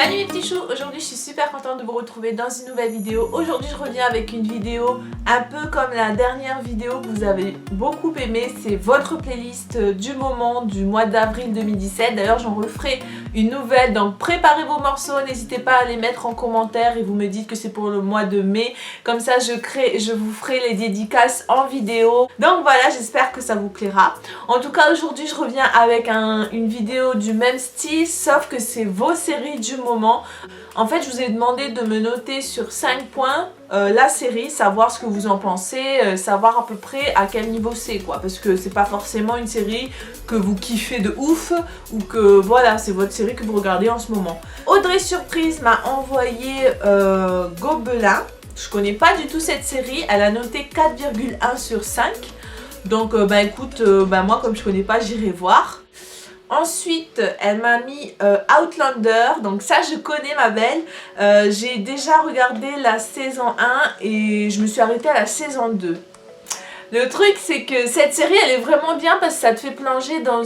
Salut mes petits choux, aujourd'hui je suis super contente de vous retrouver dans une nouvelle vidéo. Aujourd'hui je reviens avec une vidéo un peu comme la dernière vidéo que vous avez beaucoup aimé. C'est votre playlist du moment du mois d'avril 2017. D'ailleurs j'en referai une nouvelle, donc préparez vos morceaux, n'hésitez pas à les mettre en commentaire et vous me dites que c'est pour le mois de mai. Comme ça je vous ferai les dédicaces en vidéo. Donc voilà, j'espère que ça vous plaira. En tout cas aujourd'hui je reviens avec une vidéo du même style, sauf que c'est vos séries du moment. En fait je vous ai demandé de me noter sur 5 points la série, savoir ce que vous en pensez, savoir à peu près à quel niveau c'est quoi, parce que c'est pas forcément une série que vous kiffez de ouf ou que voilà c'est votre série que vous regardez en ce moment. Audrey Surprise m'a envoyé Gobelin. Je connais pas du tout cette série, elle a noté 4,1 sur 5. Donc bah écoute, moi comme je connais pas, j'irai voir. Ensuite, elle m'a mis Outlander, donc ça je connais ma belle. J'ai déjà regardé la saison 1 et je me suis arrêtée à la saison 2. Le truc c'est que cette série elle est vraiment bien parce que ça te fait plonger dans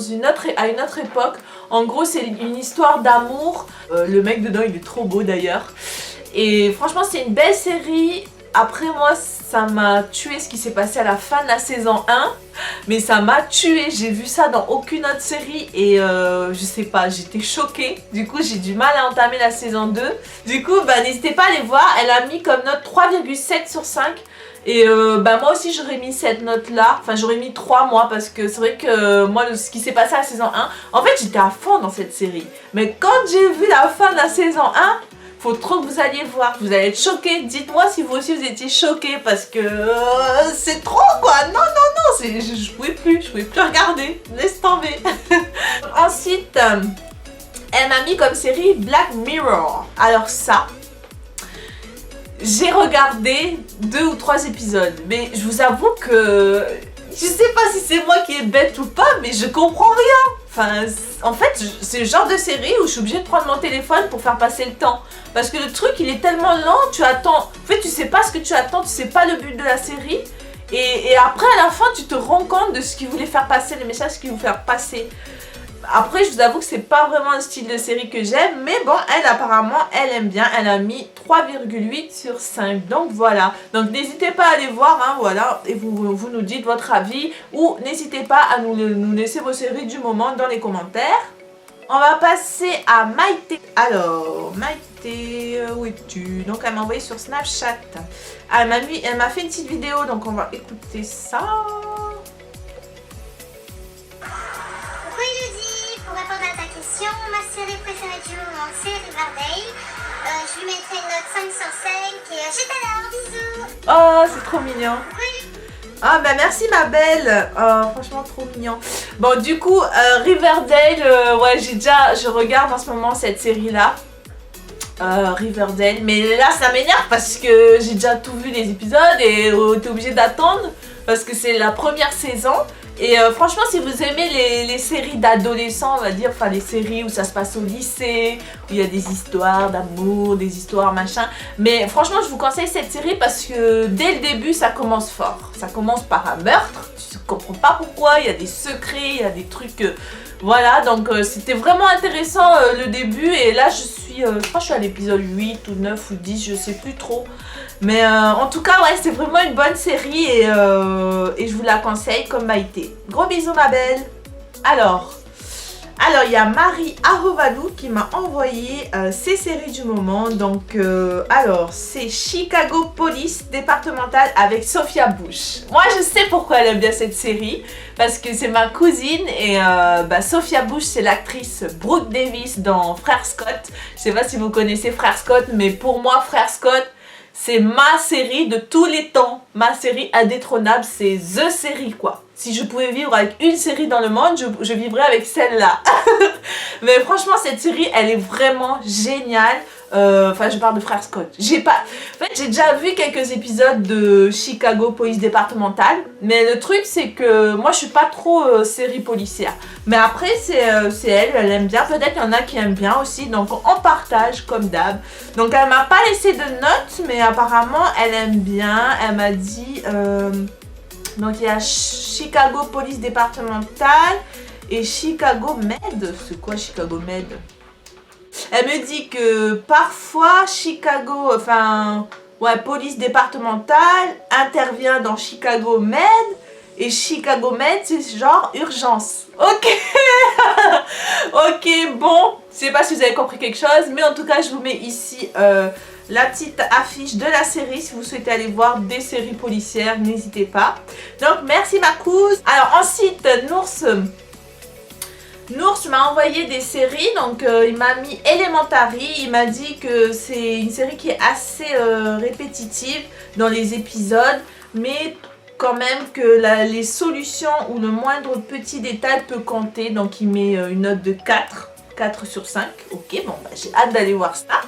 à une autre époque. En gros c'est une histoire d'amour, le mec dedans il est trop beau d'ailleurs. Et franchement c'est une belle série. Après moi ça m'a tué ce qui s'est passé à la fin de la saison 1. Mais ça m'a tué, j'ai vu ça dans aucune autre série et je sais pas, j'étais choquée. Du coup j'ai du mal à entamer la saison 2. Du coup n'hésitez pas à aller voir, elle a mis comme note 3,7 sur 5. Et moi aussi j'aurais mis cette note là, enfin j'aurais mis 3 moi parce que c'est vrai que moi ce qui s'est passé à la saison 1, en fait j'étais à fond dans cette série. Mais quand j'ai vu la fin de la saison 1, faut trop que vous alliez voir, vous allez être choqués. Dites-moi si vous aussi vous étiez choqués parce que c'est trop quoi. Non, je pouvais plus regarder, laisse tomber. Ensuite, elle m'a mis comme série Black Mirror. Alors ça, j'ai regardé 2 ou 3 épisodes, mais je vous avoue que je sais pas si c'est moi qui est bête ou pas, mais je comprends rien. Enfin, en fait, c'est le genre de série où je suis obligée de prendre mon téléphone pour faire passer le temps. Parce que le truc, il est tellement lent, tu attends. En fait, tu sais pas ce que tu attends, tu sais pas le but de la série. Et après, à la fin, tu te rends compte de ce qu'il voulait faire passer, le message qu'il voulait faire passer. Après, je vous avoue que c'est pas vraiment un style de série que j'aime, mais bon, elle apparemment, elle aime bien. Elle a mis 3,8 sur 5. Donc voilà. Donc n'hésitez pas à aller voir, hein, voilà, et vous nous dites votre avis, ou n'hésitez pas à nous laisser vos séries du moment dans les commentaires. On va passer à Maïté. Alors, Maïté, où es-tu? Donc elle m'a envoyé sur Snapchat. Elle m'a fait une petite vidéo, donc on va écouter ça. Ma série préférée du moment c'est Riverdale. Je lui mettrai une note 5 sur 5 et je t'adore, bisous. Oh c'est trop mignon. Oui. Ah bah merci ma belle. Oh, franchement trop mignon. Bon du coup Riverdale, ouais je regarde en ce moment cette série là. Riverdale, mais là ça m'énerve parce que j'ai déjà tout vu les épisodes et t'es obligé d'attendre parce que c'est la première saison. Et franchement si vous aimez les séries d'adolescents, on va dire, enfin les séries où ça se passe au lycée, où il y a des histoires d'amour, des histoires machin, mais franchement je vous conseille cette série parce que dès le début ça commence fort. Ça commence par un meurtre, tu ne comprends pas pourquoi, il y a des secrets, il y a des trucs, voilà, donc c'était vraiment intéressant le début et là je crois que je suis à l'épisode 8 ou 9 ou 10, je sais plus trop. Mais en tout cas, ouais, c'est vraiment une bonne série et je vous la conseille comme Maïté. Gros bisous ma belle. Alors il y a Marie Arovalou qui m'a envoyé ses séries du moment. Donc, alors, c'est Chicago Police départementale avec Sophia Bush. Moi, je sais pourquoi elle aime bien cette série. Parce que c'est ma cousine et Sophia Bush, c'est l'actrice Brooke Davis dans Frères Scott. Je sais pas si vous connaissez Frères Scott, mais pour moi, Frères Scott, c'est ma série de tous les temps. Ma série indétrônable, c'est THE série quoi. Si je pouvais vivre avec une série dans le monde, je vivrais avec celle-là. Mais franchement, cette série, elle est vraiment géniale. Enfin, je parle de Frères Scott. En fait, j'ai déjà vu quelques épisodes de Chicago Police départementale. Mais le truc, c'est que moi, je suis pas trop série policière. Mais après, c'est elle aime bien. Peut-être qu'il y en a qui aiment bien aussi. Donc, on partage comme d'hab. Donc, elle m'a pas laissé de notes. Mais apparemment, elle aime bien. Elle m'a dit... donc, il y a Chicago Police départementale et Chicago Med. C'est quoi Chicago Med? Elle me dit que parfois Chicago, police départementale intervient dans Chicago Med. Et Chicago Med, c'est genre urgence. Ok. Ok, bon. Je sais pas si vous avez compris quelque chose. Mais en tout cas, je vous mets ici la petite affiche de la série. Si vous souhaitez aller voir des séries policières, n'hésitez pas. Donc, merci ma cousine. Alors, ensuite, Nours m'a envoyé des séries, donc il m'a mis Elementary, il m'a dit que c'est une série qui est assez répétitive dans les épisodes, mais quand même que les solutions ou le moindre petit détail peut compter, donc il met une note de 4 sur 5, ok, bon bah, j'ai hâte d'aller voir ça.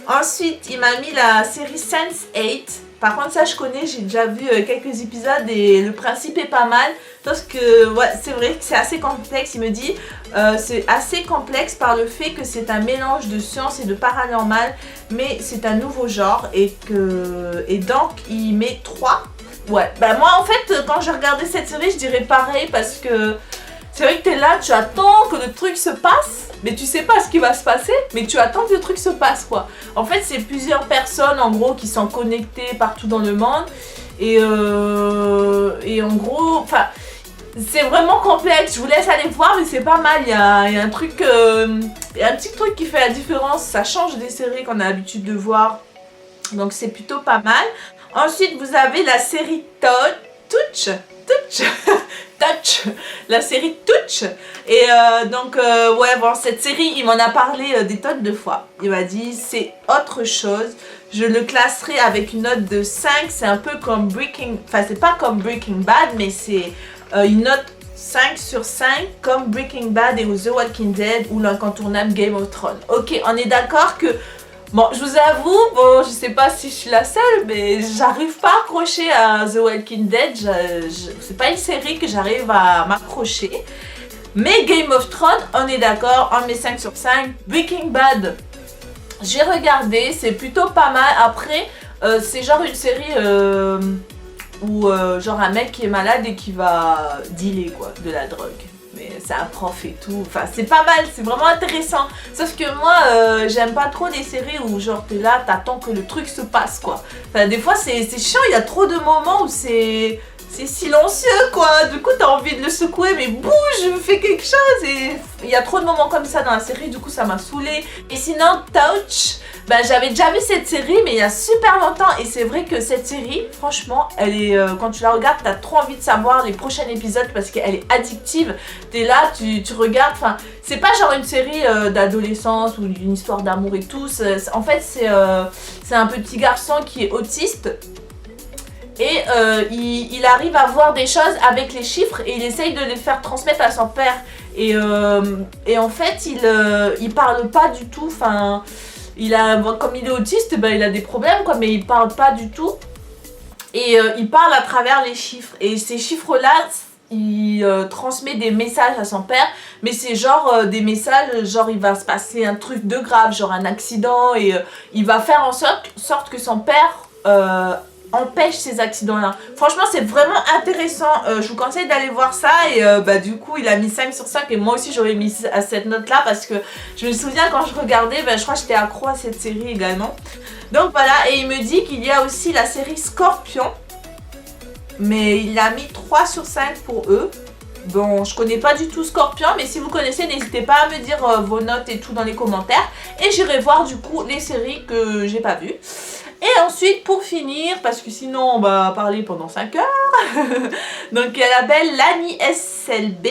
Ensuite il m'a mis la série Sense8. Par contre ça je connais, j'ai déjà vu quelques épisodes et le principe est pas mal. Parce que ouais, c'est vrai que c'est assez complexe, il me dit. C'est assez complexe par le fait que c'est un mélange de science et de paranormal. Mais c'est un nouveau genre et donc il met 3. Ouais, bah moi en fait quand je regardais cette série je dirais pareil parce que c'est vrai que t'es là, tu attends que le truc se passe. Mais tu sais pas ce qui va se passer, mais tu attends que le truc se passe quoi. En fait c'est plusieurs personnes en gros qui sont connectées partout dans le monde. Et en gros, enfin, c'est vraiment complexe. Je vous laisse aller voir, mais c'est pas mal. Il y a un truc, il y a un petit truc qui fait la différence. Ça change des séries qu'on a l'habitude de voir. Donc c'est plutôt pas mal. Ensuite, vous avez la série Touch. La série Touch. Et ouais, bon, cette série, il m'en a parlé des tonnes de fois. Il m'a dit, c'est autre chose. Je le classerai avec une note de 5. C'est un peu comme c'est pas comme Breaking Bad, mais c'est une note 5 sur 5 comme Breaking Bad et The Walking Dead ou l'incontournable Game of Thrones. Ok, on est d'accord que... Bon, je vous avoue, bon, je sais pas si je suis la seule, mais j'arrive pas à accrocher à The Walking Dead. C'est pas une série que j'arrive à m'accrocher. Mais Game of Thrones, on est d'accord, on met 5 sur 5. Breaking Bad, j'ai regardé, c'est plutôt pas mal. Après, c'est genre une série où genre un mec qui est malade et qui va dealer quoi, de la drogue. Mais c'est un prof et tout, enfin c'est pas mal, c'est vraiment intéressant. Sauf que moi j'aime pas trop les séries où genre t'es là, t'attends que le truc se passe quoi. Enfin des fois c'est chiant, il y a trop de moments où c'est silencieux quoi. Du coup t'as envie de le secouer mais bouge, fais quelque chose. Et il y a trop de moments comme ça dans la série, du coup ça m'a saoulée. Et sinon Touch, bah, j'avais déjà vu cette série mais il y a super longtemps. Et c'est vrai que cette série, franchement, elle est quand tu la regardes, t'as trop envie de savoir les prochains épisodes parce qu'elle est addictive. T'es là, tu regardes, enfin, c'est pas genre une série d'adolescence ou une histoire d'amour et tout. En fait, c'est un petit garçon qui est autiste. Et il arrive à voir des choses avec les chiffres et il essaye de les faire transmettre à son père. Et en fait, il parle pas du tout, enfin... comme il est autiste, ben, il a des problèmes quoi, mais il parle pas du tout. Et il parle à travers les chiffres. Et ces chiffres-là, il transmet des messages à son père. Mais c'est genre des messages, genre il va se passer un truc de grave, genre un accident. Et il va faire en sorte que son père empêche ces accidents-là. Franchement, c'est vraiment intéressant. Je vous conseille d'aller voir ça. Et bah, du coup, il a mis 5 sur 5. Et moi aussi, j'aurais mis à cette note-là. Parce que je me souviens quand je regardais, bah, je crois que j'étais accro à cette série également. Donc voilà. Et il me dit qu'il y a aussi la série Scorpion. Mais il a mis 3 sur 5 pour eux. Bon, je connais pas du tout Scorpion. Mais si vous connaissez, n'hésitez pas à me dire vos notes et tout dans les commentaires. Et j'irai voir du coup les séries que j'ai pas vues. Et ensuite, pour finir, parce que sinon on va parler pendant 5 heures, donc il y a la belle Lani SLB.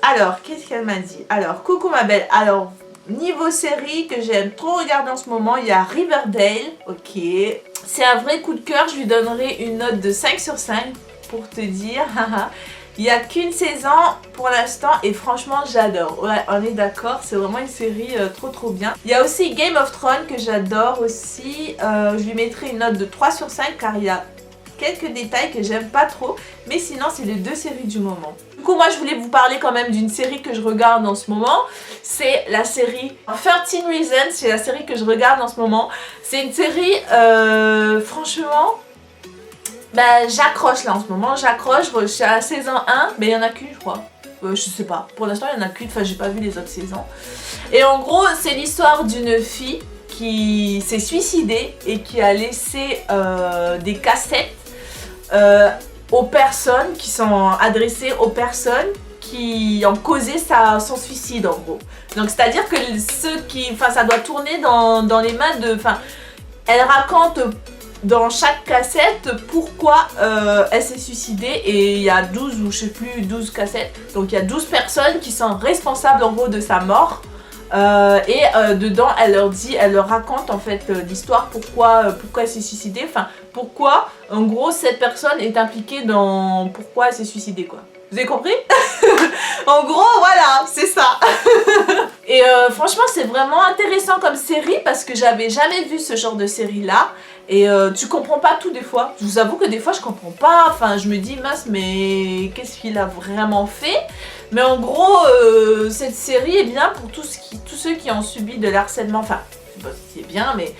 Alors, qu'est-ce qu'elle m'a dit? Alors, coucou ma belle. Alors, niveau série que j'aime trop regarder en ce moment, il y a Riverdale. Ok. C'est un vrai coup de cœur, je lui donnerai une note de 5 sur 5 pour te dire. Il n'y a qu'une saison pour l'instant et franchement j'adore. Ouais, on est d'accord, c'est vraiment une série trop bien. Il y a aussi Game of Thrones que j'adore aussi. Je lui mettrai une note de 3 sur 5 car il y a quelques détails que j'aime pas trop. Mais sinon c'est les deux séries du moment. Du coup moi je voulais vous parler quand même d'une série que je regarde en ce moment. C'est la série 13 Reasons, c'est la série que je regarde en ce moment. C'est une série franchement... Bah j'accroche là en ce moment, j'accroche, je suis à la saison 1, mais il n'y en a qu'une je crois. je sais pas. Pour l'instant, il y en a qu'une, enfin j'ai pas vu les autres saisons. Et en gros, c'est l'histoire d'une fille qui s'est suicidée et qui a laissé des cassettes aux personnes qui sont adressées aux personnes qui ont causé son suicide en gros. Donc c'est à dire que ça doit tourner dans les mains de, elle raconte dans chaque cassette pourquoi elle s'est suicidée, et il y a 12 ou je sais plus 12 cassettes, donc il y a 12 personnes qui sont responsables en gros de sa mort. Dedans elle leur raconte en fait l'histoire, pourquoi elle s'est suicidée, pourquoi en gros cette personne est impliquée dans pourquoi elle s'est suicidée quoi. Vous avez compris? En gros voilà, c'est ça. Et franchement c'est vraiment intéressant comme série parce que j'avais jamais vu ce genre de série là. Et tu comprends pas tout des fois. Je vous avoue que des fois je comprends pas. Je me dis mince, mais qu'est-ce qu'il a vraiment fait? Mais en gros, cette série est bien pour tous ceux qui ont subi de l'harcèlement. Enfin, je sais pas si c'est bien, mais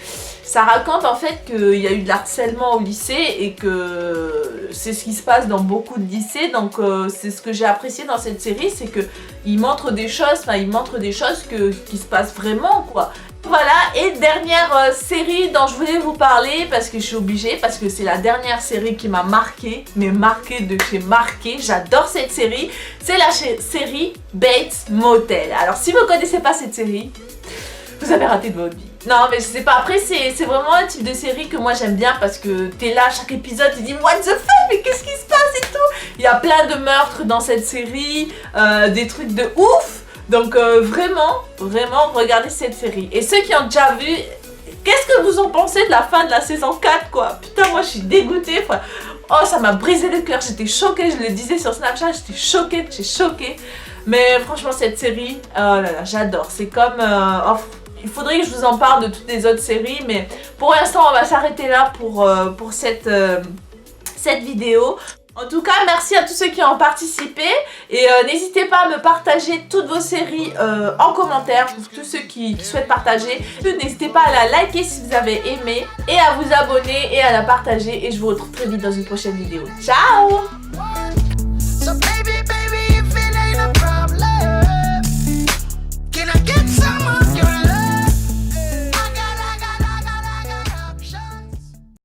ça raconte en fait qu'il y a eu de l'harcèlement au lycée et que c'est ce qui se passe dans beaucoup de lycées. Donc c'est ce que j'ai apprécié dans cette série, c'est qu'il montre des choses, qui se passent vraiment quoi. Voilà, et dernière série dont je voulais vous parler parce que je suis obligée, parce que c'est la dernière série qui m'a marquée, mais marquée de chez marquée. J'adore cette série, c'est la série Bates Motel. Alors si vous ne connaissez pas cette série, vous avez raté de votre vie. Non mais je sais pas, après c'est vraiment un type de série que moi j'aime bien parce que t'es là à chaque épisode, tu dis what the fuck, mais qu'est-ce qui se passe et tout. Il y a plein de meurtres dans cette série, des trucs de ouf. Donc vraiment, regardez cette série. Et ceux qui ont déjà vu, qu'est-ce que vous en pensez de la fin de la saison 4 quoi? Putain, moi je suis dégoûtée. Oh, ça m'a brisé le cœur, j'étais choquée, je le disais sur Snapchat, j'étais choquée. Mais franchement cette série, oh là là, j'adore. C'est comme... il faudrait que je vous en parle de toutes les autres séries, mais pour l'instant on va s'arrêter là pour cette vidéo. En tout cas, merci à tous ceux qui ont participé et n'hésitez pas à me partager toutes vos séries en commentaire, pour tous ceux qui souhaitent partager. N'hésitez pas à la liker si vous avez aimé et à vous abonner et à la partager, et je vous retrouve très vite dans une prochaine vidéo. Ciao!